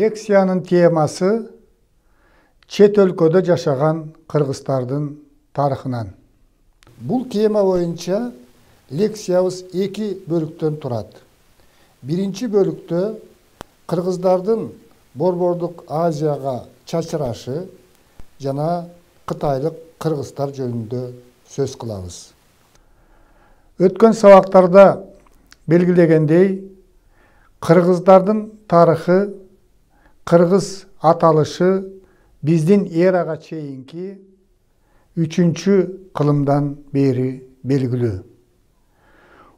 Лекциянын темасы чет өлкөдө жашаган кыргыздардын тарыхынан. Бул тема боюнча лекциябыз эки бөлүктөн турат. Биринчи бөлүктө кыргыздардын Борбордук Азияга чачырашы жана кытайлык кыргыздар жөнүндө сөз кылабыз. Өткөн сабактарда белгилегендей, кыргыздардын тарыхы, кыргыз аталышы биздин эрага чейинки 3-чү кылымдан бери белгилүү.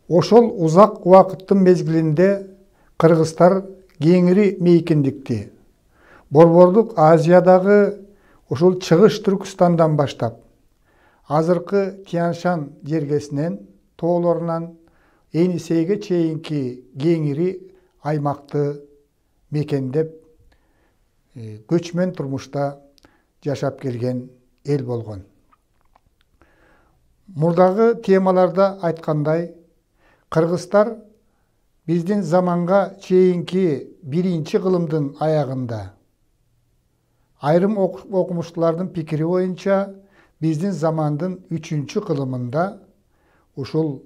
Ошол узак убакыттын мезгилинде кыргыздар кеңири мейкиндикти Борбордук Азиядагы ушул Чыгыш Түркүстандан баштап азыркы Тянь-Шань жергесинен тоолорунан Енисейге чейинки кеңири аймакты мекендеп көчмөн турмушта жашап келген эл болгон. Мурдагы темаларда айткандай, кыргыздар биздин заманга чейинки 1-чи кылымдын аягында, айрым окумуштуулардын пикири боюнча биздин замандын 3-чү кылымында ушул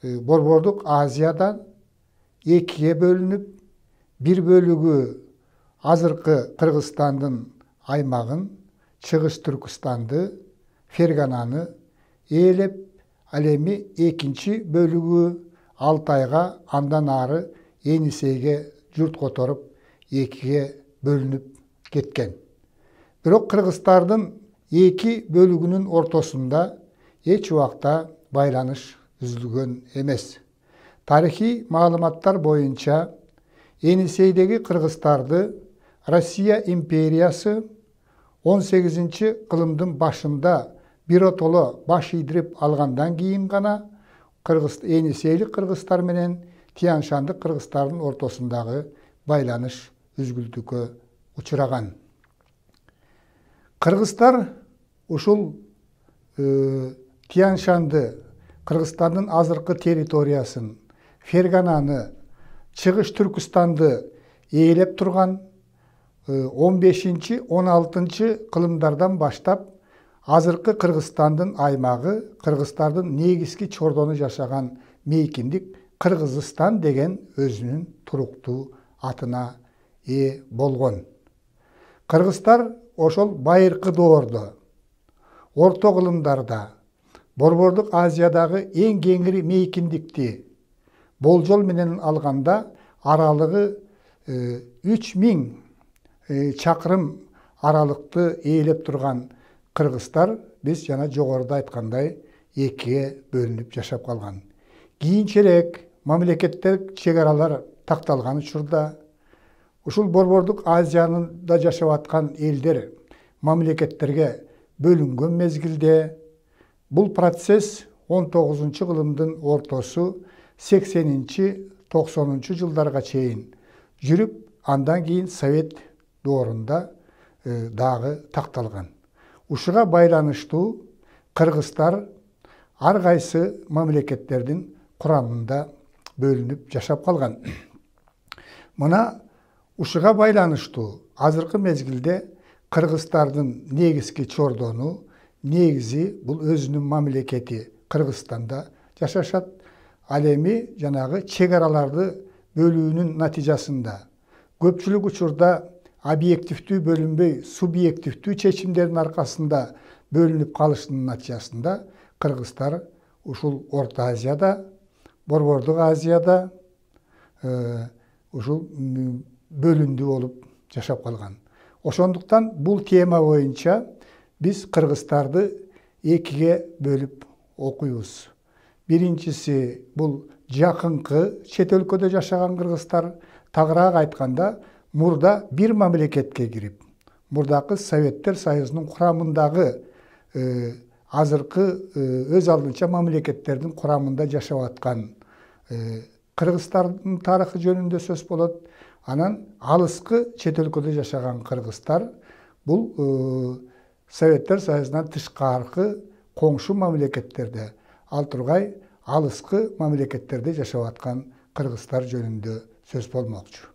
Борбордук Азиядан экиге бөлүнүп, бир бөлүгү азыркы Кыргызстандын аймагын, Чыгыш Түркүстанды, Фергананы ээлеп, ал эми экинчи бөлүгү Алтайга, андан ары Енисейге журт которуп, экиге бөлүнүп кеткен. Бирок кыргыздардын эки бөлүгүнүн ортосунда эч убакта байланыш үзүлгөн эмес. Тарихи маалыматтар боюнча Енисейдеги кыргыздарды Россия империясы 18-чи кылымдын башында биротоло баш ийдирип алгандан кийин гана Енисейлик кыргыздар менен Тянь-Шандык кыргыздардын ортосундагы байланыш үзгүлтүүгө учураган. Кыргыздар ушул Тянь-Шанды, Кыргызстандын азыркы территориясын, Фергананы, Чыгыш Түркүстанды ээлеп турган 15-16 кылымдардан баштап азыркы Кыргызстандын аймагы, кыргыздардын негизги чордону жашаган мейкиндик Кыргызстан деген өзүнүн туруктуу атына ээ болгон. Кыргыздар ошол байыркы доордо, орто кылымдарда Борбордук Азиядагы эң кеңири мейкиндикти болжол менен алганда аралыгы 3000 чакырым аралыкты ээлеп турган кыргыздар биз жана жогоруда айткандай экиге бөлүнүп жашап калган. Кийинчерээк мамлекеттер чек-аралар такталган учурда ушул Борбордук Азиянда жашап аткан элдер мамлекеттерге бөлүнгөн мезгилде бул процесс 19-чу кылымдын ортосу 80-90-чу жылдарга чейин жүрүп, андан кийин Совет доорунда дагы такталган. Ушуга байланыштуу кыргыздар ар кайсы мамлекеттердин курамында бөлүнүп жашап калган. Мына ушуга байланыштуу азыркы мезгилде кыргыздардын негизги чордону, негизи бул өзүнүн мамлекети Кыргызстанда жашашат. Ал эми жанагы чек-араларды бөлүүнүн натыйжасында көпчүлүк учурда объективдүү бөлүнбөй, субъективдүү чечимдердин аркасында бөлүнүп калышынын натыйжасында кыргыздар ушул Орто Азияда, Борбордук Азияда ушул бөлүндүү болуп жашап калган. Ошондуктан бул тема боюнча биз кыргыздарды экиге бөлүп окуйбуз. Биринчиси бул жакынкы чет өлкөдө жашаган кыргыздар, тагыраак айтканда мурда бир мамлекетке кирип, мурдакы Советтер Союзунун курамындагы азыркы өз алдынча мамлекеттердин курамында жашап аткан кыргыздардын тарыхы жөнүндө сөз болот. Анан алыскы чет өлкөдө жашаган кыргыздар бул Советтер Союзунан тышкаркы коңшу мамлекеттерде, ал тургай алыскы мамлекеттерде жашап аткан кыргыздар жөнүндө сөз болмокчу.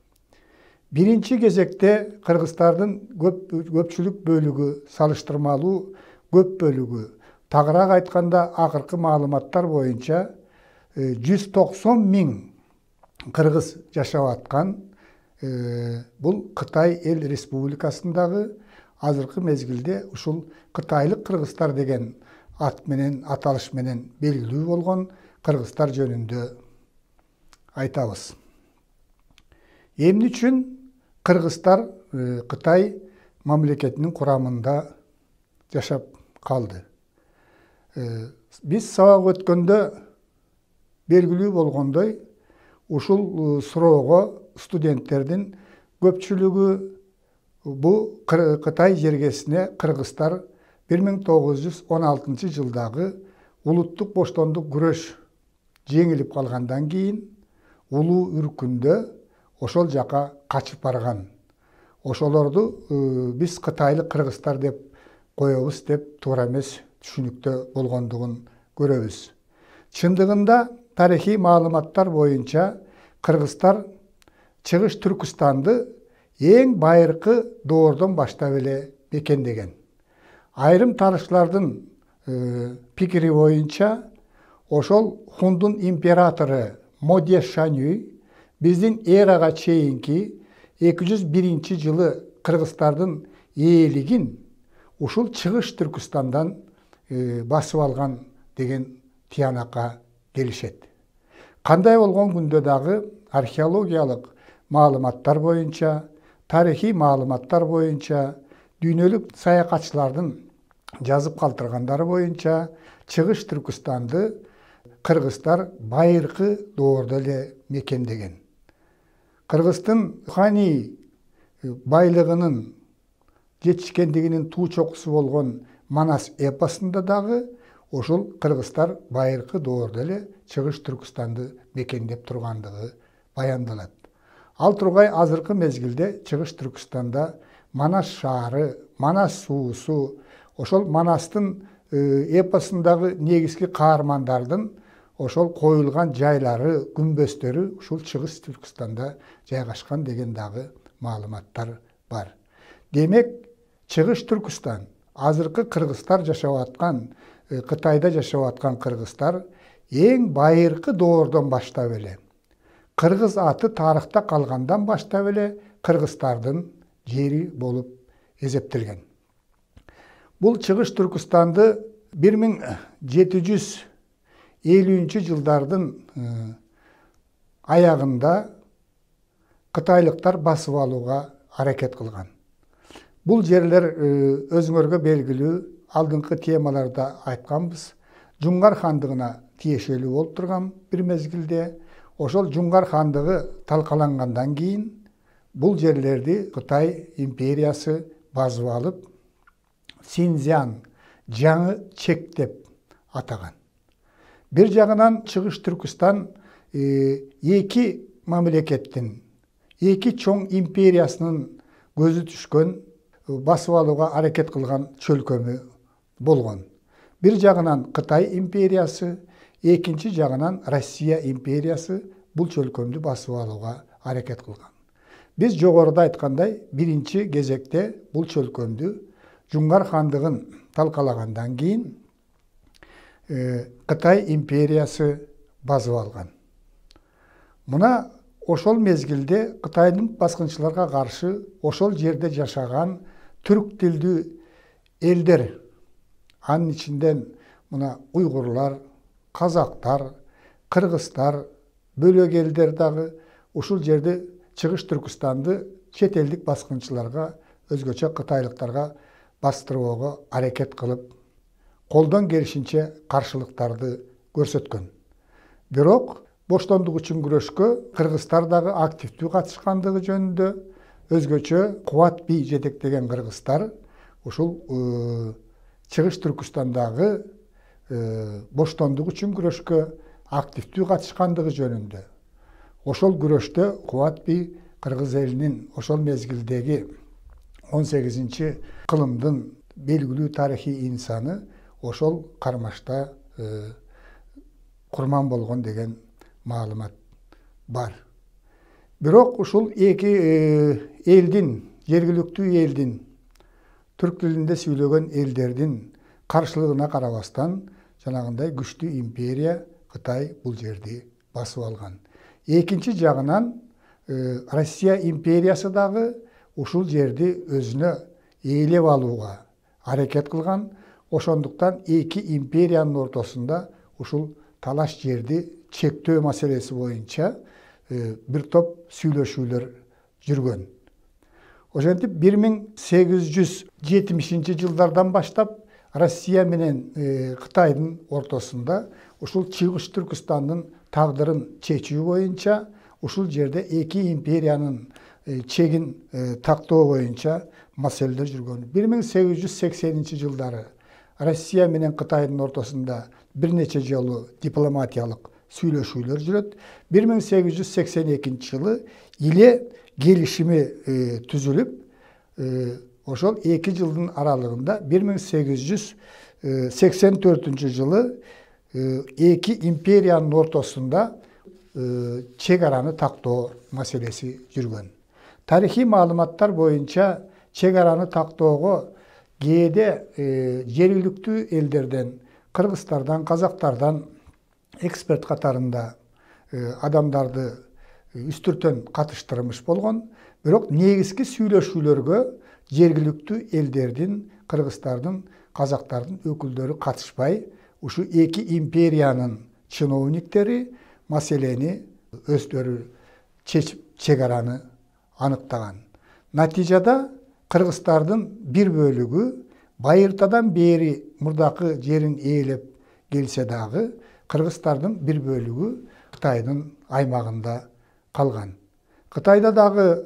Birinci кезекте Кыргыздардын көпчүлүк бөлүгү, салыштырмалуу көп бөлүгү, тагыраак айтканда акыркы маалыматтар боюнча 190 000 кыргыз жашап аткан. Бул Кытай эл республикасындагы азыркы мезгилде ушул кытайлык кыргыздар деген ат менен, аталыш менен белгилүү болгон кыргыздар жөнүндө айтабыз. Эмне үчүн кыргыздар Кытай мамлекетинин курамында жашап калды? Биз сабак өткөндө белгилүү болгондой, ушул суроого студенттердин көпчүлүгү бу Кытай жергесине кыргыздар 1916 жылдагы улуттук боштондук күрөш жеңилип калгандан кийин улуу үркүндө ошол жака качып барган. Ошолорду биз кытайлык кыргыздар деп коебуз деп туура эмес түшүнүктө болгондугун көрөбүз. Чындыгында тарыхый маалыматтар боюнча кыргыздар Чыгыш Түркүстанды эң байыркы доордон баштап эле мекендеген. Айрым тарыхчылардын пикири боюнча ошол Хундун императору Моде Шанюй биздин эрага чейинки 201 жылы кыргыздардын ээлигин ушул Чыгыш Түркүстандан басып алган деген тиянакка келишет. Кандай болгон күндө дагы археологиялык маалыматтар боюнча, тарыхый маалыматтар боюнча, дүйнөлүк саякатчылардын жазып калтыргандары боюнча Чыгыш Түркүстанды кыргыздар байыркы доордо эле мекендеген. Кыргыздын руханий байлыгынын жетишкендигинин туу чокусу болгон Манас эпосунда дагы ошол кыргыздар байыркы доордо эле Чыгыш Түркүстанды мекендеп тургандыгы баяндалат. Ал тургай азыркы мезгилде Чыгыш Түркүстанда Манас шаары, Манас суусу, ошол Манастын эпосундагы негизги каармандардын ошол коюлган жайлары, күмбөздөрү ушул Чыгыш Түркүстанда жайгашкан деген дагы маалыматтар бар. Демек, Чыгыш Түркүстан азыркы кыргыздар жашап аткан, Кытайда жашап аткан кыргыздар эң байыркы доордон баштап эле, кыргыз аты тарыхта калгандан баштап эле кыргыздардын жери болуп эсептелген. Бул Чыгыш Түркүстанды 1750 жылдардын аягында кытайлыктар басып алууга аракет кылган. Бул жерлер өзүңөргө белгилүү, алдыңкы темаларда айтканбыз, Жуңгар хандыгына тиешелүү болуп турган бир мезгилде. Ошол Жуңгар хандыгы талкалангандан кийин бул жерлерди Кытай империясы басып алып, Синьцзян, жаңы чек деп атаган. Бир жагынан Чыгыш Түркүстан эки мамлекеттин, эки чоң империясынын көзү түшкөн, басып алууга аракет кылган чөлкөмү болгон. Бир жагынан Кытай империясы, экинчи жагынан Россия империясы бул чөлкөмдү басып алууга аракет кылган. Биз жогоруда айткандай, биринчи кезекте бул чөлкөмдү Жуңгар хандыгын талкалагандан кийин Кытай империясы басып алган. Мына ошол мезгилде Кытайдын баскынчыларга каршы ошол жерде жашаган түрк тилдүү элдер, анын ичинден мына уйгурлар, казактар, кыргыздар, бөлөк элдер дагы ушул жерде Чыгыш Түркүстанды чет элдик баскынчыларга, өзгөчө кытайлыктарга бастырууга аракет кылып, колдон келишинче каршылыктарды көрсөткөн. Бирок боштондук үчүн күрөшкө кыргыздар дагы активдүү катышкандыгы жөнүндө, өзгөчө Кубат би жетектеген кыргыздар ушул Чыгыш Түркүстандагы боштондук үчүн күрөшкө активдүү катышкандыгы жөнүндө. Ошол күрөштө Кубат би кыргыз элинин ошол мезгилдеги 18 кылымдын белгилүү тарыхый инсаны ошол кармашта курман болгон деген маалымат бар. Бирок ушул эки элдин, жергиликтүү элдин, түрк тилинде сүйлөгөн элдердин каршылыгына карабастан, жанагындай күчтүү империя Кытай бул жерди басып алган. Экинчи жагынан Россия империясы дагы ушул жерди өзүнө ээлеп алууга аракет кылган. Ошондуктан эки империянын ортосунда ушул талаш жерди чектөө маселеси боюнча бир топ сүйлөшүүлөр жүргөн. Ошентип 1870-жылдардан баштап Россия менен Кытайдын ортосунда ушул Чыгыш Түркістандын тагдырын чечүү боюнча ушул жерде эки империянын чегин тактоо боюнча маселелер жүргөн. 1880-жылдары Россия менен Кытайдын ортосунда бир нече жолу дипломатиялык сүйлөшүүлөр жүрөт. 1882-жылы иле келишими түзүлүп, ошол 2 жылдын аралыгында 1884-жылы эки империянын ортосунда чек араны тактоо маселеси жүргөн. Тарихи маалыматтар боюнча чек араны тактоого кээде жергиликтүү элдерден, кыргыздардан, казактардан эксперт катарында адамдарды үстүртөн катыштырмыш болгон. Бирок негизги сүйлөшүүлөргө жергиликтүү элдердин, кыргыздардын, казактардын өкүлдөрү катышпай, ушу эки империянын чиновниктери маселени өздөрү чечип чек араны аныктаган. Натыйжада кыргыздардын бир бөлүгү байыртадан бери мурдакы жерин ээлеп келсе дагы, кыргыздардын бир бөлүгү Кытайдын аймагында калган. Кытайда дагы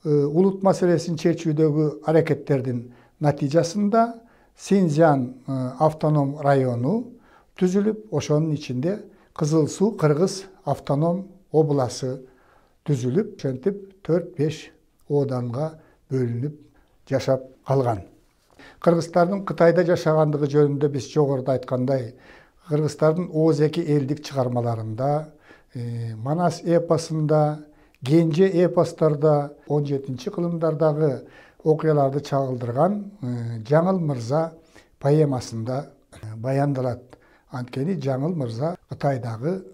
улут маселесин чечүүдөгү аракеттердин натыйжасында Синьцзян автоном району түзүлүп, ошонун ичинде Кызыл Суу Кыргыз автоном обласы түзүлүп, ошентип 4-5 оданга бөлүнүп жашап калган. Кыргыздардын Кытайда жашагандыгы жөнүндө биз жогоруда айткандай, кыргыздардын Оз эки элдик чыгармаларында, Манас эпосунда, Генже эпостарда, 17-кылымдардагы окуяларды чагылдырган Жаңыл Мырза поэмасында баяндалат. Анткени Жаңыл Мырза Кытайдагы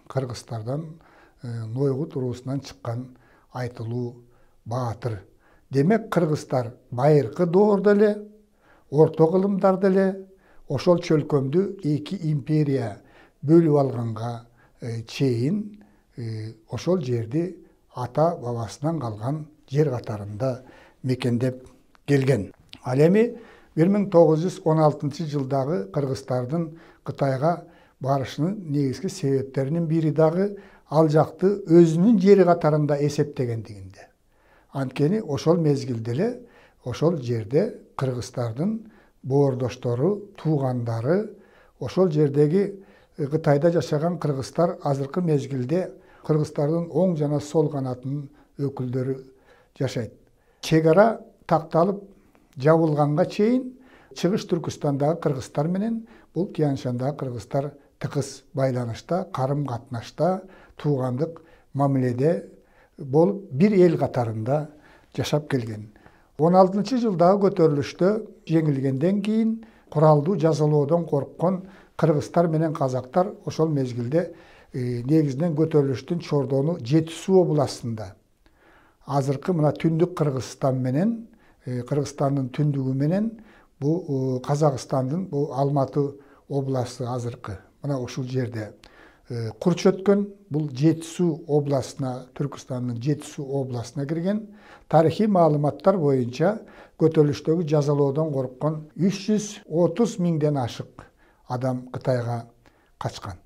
кыргыздардан Нойгут уруусунан чыккан айтылуу баатыр. Демек, кыргыздар байыркы доордо эле, орто кылымдарда эле ошол чөлкөмдү эки империя бөлүп алганга чейин ошол жерди ата бабасынан калган жер катарында мекендеп келген. Ал эми 1916-жылдагы кыргыздардын Кытайга барышынын негизги себептеринин бири дагы ал жакты өзүнүн жери катарында эсептегендигинде. Анткени ошол мезгилде эле ошол жерде кыргыздардын боордоштору, туугандары, ошол жердеги Кытайда жашаган кыргыздар азыркы мезгилде кыргыздардын оң жана сол канатынын өкүлдөрү жашайт. Чек ара такталып жабылганга чейин Чыгыш Түркістандагы кыргыздар менен бул Тянь-Шандагы кыргыздар тыкыз байланышта, карым-катнашта, туугандык мамиледе болуп бир эл катарында жашап келген. 16-жылдагы көтөрүлүштө жеңилгенден кийин куралдуу жазалоодон корккон кыргыздар менен казактар ошол мезгилде негизинен көтөрүлүштүн чордону Жети Суу областында. Азыркы мына түндүк Кыргызстан менен, Кыргызстандын түндүгү менен бу Казакстандын бу Алматы областы азыркы мына ушул жерде курч өткөн. Бул Жети Суу областына, Түркістандын Жети Суу областына кирген. Тарихи маалыматтар боюнча көтөрүлүштөгү жазалоодон корккон 330 миңден ашык адам Кытайга качкан.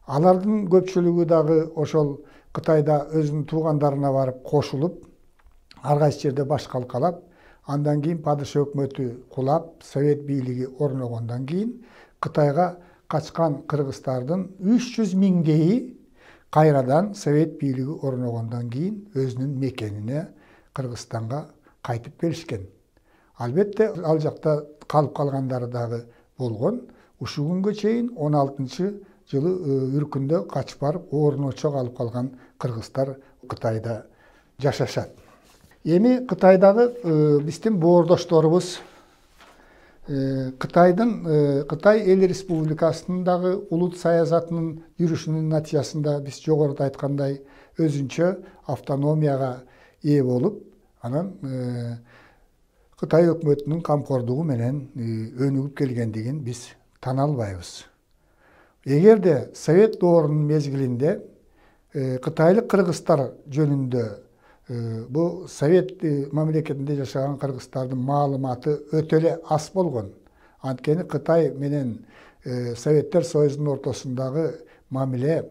Алардын көпчүлүгү дагы ошол Кытайда өзүнүн туугандарына барып кошулуп, ар кайсы жерде баш калкалап, андан кийин падыша өкмөтү кулап, совет бийлиги орногондон кийин Кытайга качкан кыргыздардын 300 миңдейи кайрадан совет бийлиги орногондон кийин өзүнүн мекенине Кыргызстанга кайтып келишкен. Албетте ал жакта калып калгандары дагы болгон. Ушул күнгө чейин 16 жылы үркүндө качып барып ооруну чок алып калган кыргыздар Кытайда жашашат. Эми Кытайдагы биздин боордошторубуз Кытай эл республикасындагы улут саясатынын жүрүшүнүн натыйжасында биз жогоруда айткандай өзүнчө автономияга ээ болуп, анан Кытай өкмөтүнүн камкордугу менен өнүгүп келгендигин биз тана албайбыз. Эгерде Совет доорунун мезгилинде кытайлык кыргыздар жөнүндө бул Совет мамлекетинде жашаган кыргыздардын маалыматы өтө эле аз болгон. Анткени Кытай менен Советтер Союзунун ортосундагы мамиле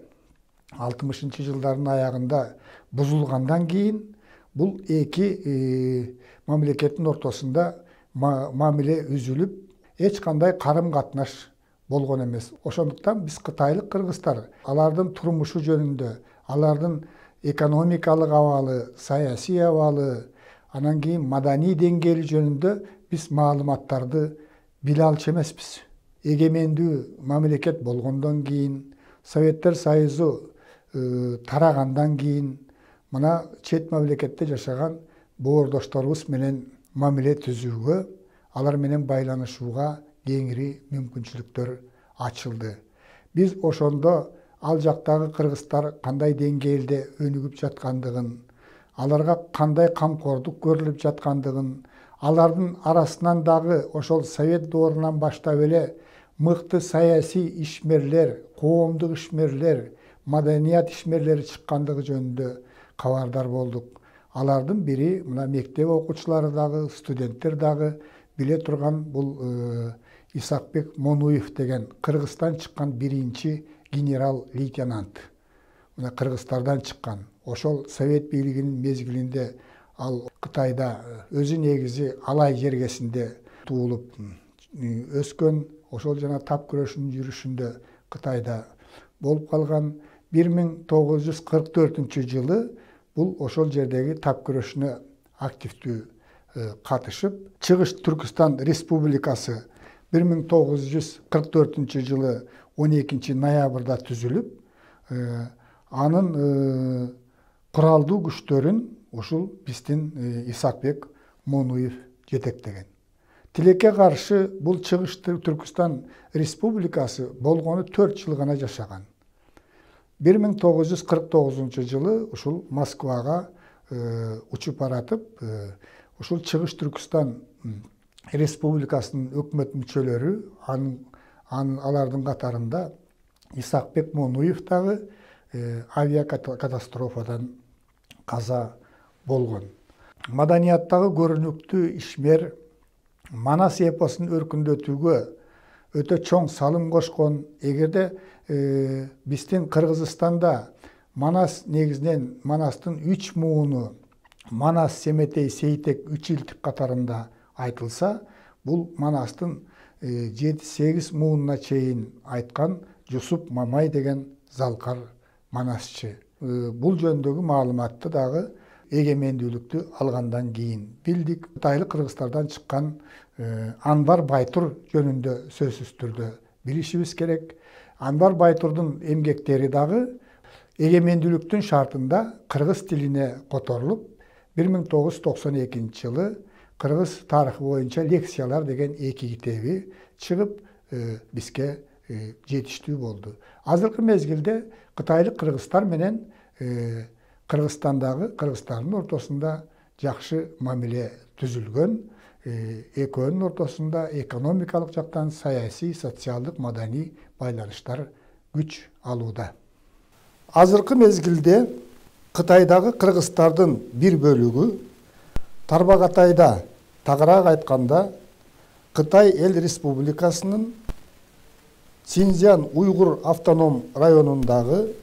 60-жылдардын аягында бузулгандан кийин бул эки мамлекеттин ортосунда мамиле үзүлүп, эч кандай карым-катнаш болгон эмес. Ошондуктан биз кытайлык кыргыздар алардын турмушу жөнүндө, алардын экономикалык абалы, саясий абалы, анан кийин маданий деңгээли жөнүндө биз маалыматтарды биле алчу эмеспиз. Эгемендүү мамлекет болгондон кийин, Советтер Союзу тарагандан кийин мына чет мамлекетте жашаган боордошторубуз менен мамиле түзүүгө, алар менен байланышууга кеңири мүмкүнчүлүктөр ачылды. Биз ошондо ал жактагы кыргыздар кандай деңгээлде өнүгүп жаткандыгын, аларга кандай камкордук көрүлүп жаткандыгын, алардын арасынан дагы ошол Совет доорунан баштап эле мыкты саясий ишмерлер, коомдук ишмерлер, маданият ишмерлери чыккандыгы жөнүндө кабардар болдук. Алардын бири мына мектеп окуучулары дагы, студенттер дагы биле турган бул Исакбек Монуев деген Кыргызстан чыккан биринчи генерал-лейтенант. Мына Кыргызстардан чыккан. Ошол Совет бийлигинин мезгилинде ал Кытайда өзү негизи Алай жергесинде туулуп өскөн, ошол жана тап күрөшүнүн жүрүшүндө Кытайда болуп калган. 1944-жылы бул ошол жердеги тап күрөшүнө активдүү катышып, Чыгыш Түркүстан Республикасы 1944-жылы 12-ноябрда түзүлүп, анын куралдуу күчтөрүн ушул биздин Исакбек Монуев жетектеген. Тилекке каршы бул Чыгыш Түркүстан Республикасы болгону 4 жыл гана жашаган. 1949-жылы ушул Москвага учуп баратып, ушул Чыгыш Түркүстан Республикасынын өкмөт мүчөлөрү, алардын катарында Исакбек Монуев дагы авиакатастрофадан каза болгон. Маданияттагы көрүнүктүү ишмер, Манас эпосун өркүндөтүүгө өтө чоң салым кошкон. Эгерде биздин Кыргызстанда Манас негизинен Манастын 3 мууну Манас, Семетей, Сейтек 3 илтип катарында айтылса, бул Манастын 7-8 муунуна чейин айткан Жусуп Мамай деген залкар манасчы. Бул жөндөгү маалыматты дагы эгемендүүлүктү алгандан кийин билдик. Кытайлык кыргыздардан чыккан Анвар Байтур жөнүндө сөзсүз түрдө билишибиз керек. Анвар Байтурдун эмгектери дагы эгемендүүлүктүн шартында кыргыз тилине которулуп, 1992-жылы кыргыз тарыхы боюнча лекциялар деген 2 китеби чыгып бизге жетиштүү болду. Азыркы мезгилде кытайлык кыргыздар менен Кыргызстандагы кыргыздардын ортосунда жакшы мамиле түзүлгөн, экөөнүн ортосунда экономикалык жактан саясий, социалдык, маданий байланыштар күч алууда. Азыркы мезгилде Кытайдагы кыргыздардын бир бөлүгү Тарбагатайда, тагыраак айтканда, Кытай эл республикасынын Синьцзян уйгур автоном районундагы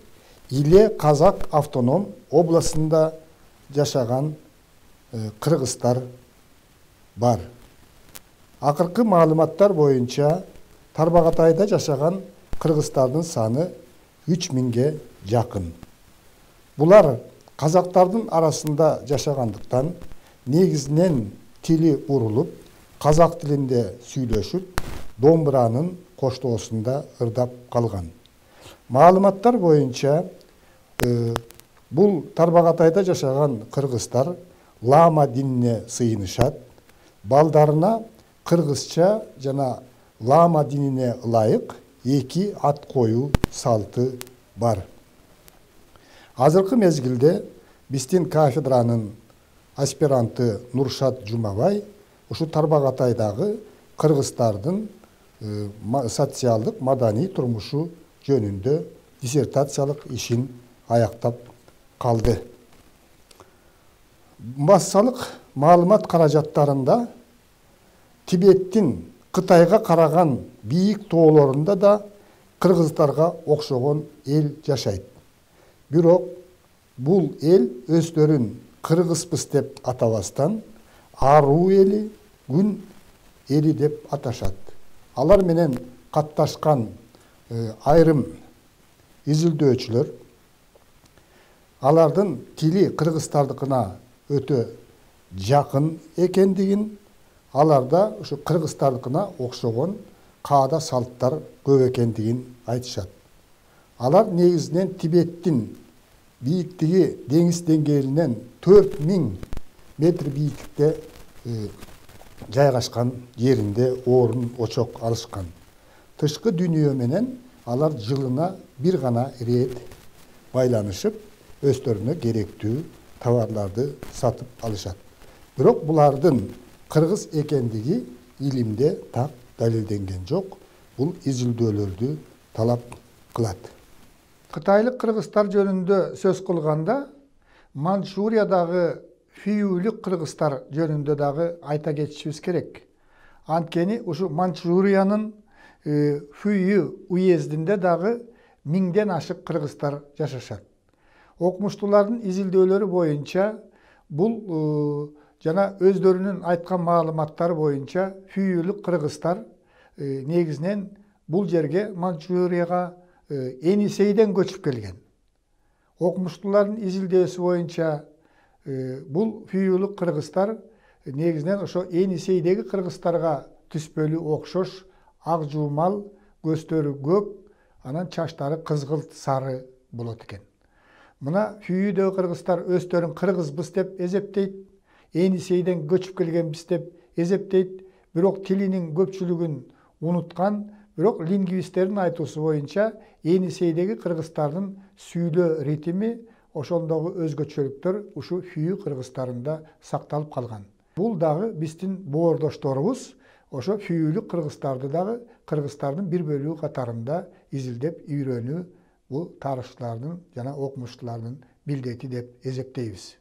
Иле Казак автоном областында жашаган кыргыздар бар. Акыркы маалыматтар боюнча Тарбагатайда жашаган кыргыздардын саны 3000ге жакын. Булар казактардын арасында жашагандыктан негизинен тили урулуп, казак тилинде сүйлөшүп, домбуранын коштоосунда ырдап калган. Маалыматтар боюнча бул Тарбагатайда жашаган кыргыздар лама динине сыйынышат. Балдарына кыргызча жана лама динине ылайык эки ат коюу салты бар. Азыркы мезгилде биздин кафедранын аспиранты Нуршат Жумабай ушу Тарбагатайдагы кыргыздардын социалдык маданий турмушу жөнүндө диссертациялык ишин аяктап калды. Массалык маалымат каражаттарында Тибеттин Кытайга караган бийик тоолорунда да кыргыздарга окшогон эл жашайт. Бирок бул эл өздөрүн кыргызбыз деп атабастан аруу эли, күн эли деп аташат. Алар менен катташкан айрым изилдөөчүлөр алардын тили кыргыздардыкына өтө жакын экендигин, аларда ушу кыргыздардыкына окшогон каада салттар көп экендигин айтышат. Алар негизинен Тибеттин бийиктиги деңиз деңгээлинен 4000 метр бийиктикте жайгашкан жеринде орун очок алышкан. Тышкы дүйнө менен алар жылына бир гана ирет байланышып, өздөрүнө керектүү товарларды сатып алышат. Бирок булардын кыргыз экендиги илимде так далилденген жок. Бул изилдөөлөрдү талап кылат. Кытайлык кыргыздар жөнүндө сөз кылганда, Манчжуриядагы фүйүүлүк кыргыздар жөнүндө дагы айта кетишибиз керек. Анткени ушу Манчжуриянын Фүйүү уездинде дагы 1000ден ашык кыргыздар жашашат. Окумуштуулардын изилдөөлөрү боюнча бул жана өздөрүнүн айткан маалыматтары боюнча фүйүүлүк кыргыздар негизинен бул жерге Манчжурияга Енисейден көчүп келген. Окумуштуулардын изилдөөсү боюнча бул фүйүүлүк кыргыздар негизинен ошо Енисейдеги кыргыздарга түспөлүү окшош, ак жуумал, көздөрү көк, анан чачтары кызгылт сары болот экен. Мына фүйүүдөгү кыргыздар өздөрүн кыргызбыз деп эсептейт, Енисейден көчүп келгенбиз деп эсептейт, бирок тилинин көпчүлүгүн унуткан, бирок лингвисттердин айтуусу боюнча Енисейдеги кыргыздардын сүйлөө ритми, ошондогу өзгөчөлүктөр ушу фүйүү кыргыздарында сакталып калган. Бул дагы биздин боордошторубуз ошо фүйүүлүк кыргыздарды дагы кыргыздардын бир бөлүгү катарында изилдеп үйрөнүү бул тарыхчылардын жана окумуштуулардын милдети деп эсептейбиз.